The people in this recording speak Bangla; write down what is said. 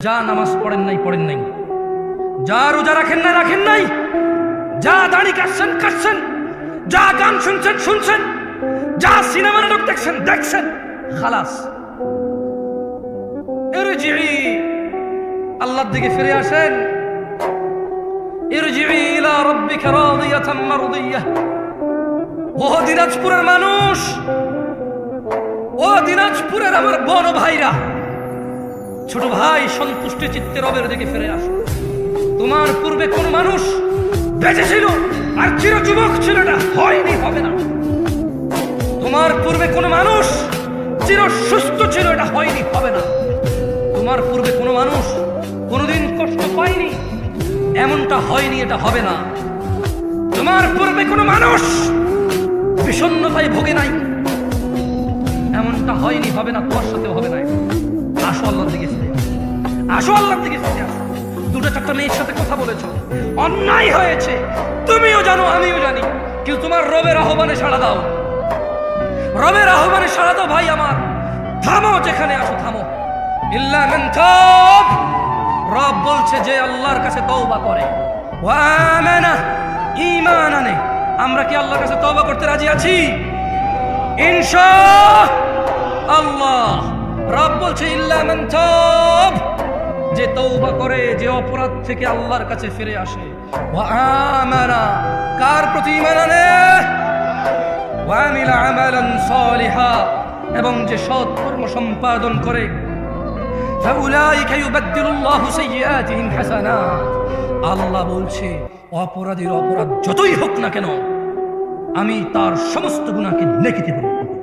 যা নামাজ পড়েন নাই, যা রোজা রাখেন নাই, যা দাড়ি কাটছেন, যা গান শুনছেন, যা সিনেমা নাটক দেখছেন, খালাস। ইরজিই, আল্লাহর দিকে ফিরে আসেন। ইরজিই ইলা রাব্বিকা রাদিয়াতাম মারদিয়াহ। ও দিনাজপুরের মানুষ, ও দিনাজপুরের আমার বোন ভাইরা, ছোট ভাই, সন্তুষ্টি চিত্তে রবের দিকে ফিরে আসো। তোমার পূর্বে কোন মানুষ বেঁচে ছিল আর চির যুবক ছিল, এটা হয়নি, হবে না। তোমার পূর্বে কোন মানুষ চির সুস্থ ছিল, এটা হয়নি, হবে না। তোমার পূর্বে কোন মানুষ কোনদিন কষ্ট পায়নি, এমনটা হয়নি, এটা হবে না। তোমার পূর্বে কোন মানুষ বিষণ্ণতায় ভোগে নাই, এমনটা হয়নি, হবে না, তোমার সাথেও হবে না। আসো আল্লাহর দিকে ফিরে আসো, আল্লাহর দিকে ফিরে আসো। দুটো চারটা মেয়ের সাথে কথা বলেছ, অন্যায় হয়েছে, তুমিও জানো আমিও জানি, কিন্তু তোমার রবের আহ্বানে সাড়া দাও, রবের আহ্বানে সাড়া দাও। ভাই আমার, থামো, যেখানে আসো থামো। ইল্লা মান তাব, রব বলছে যে আল্লাহর কাছে তওবা করে, ওয়া আমানা, ঈমান আনে। আমরা কি আল্লাহর কাছে তওবা করতে রাজি আছি? ইনশাআল্লাহ। রব বলছে ইল্লা মান তাব, যে তওবা করে, যে অপরাধ থেকে আল্লাহর কাছে ফিরে আসে। ওয়া আমানা, কার প্রতি ঈমান আনে? ওয়া আমিলা আমালান সালিহা, এবং যে সৎ কর্ম সম্পাদন করে। ফাউলাইকা ইউবাদদিলুল্লাহু সাইয়্যাতিহিম হাসানাত। আল্লাহ বলছে অপরাধীর অপরাধ যতই হোক না কেন, আমি তার সমস্ত গুনাহকে নেকিতে পরিণত করি।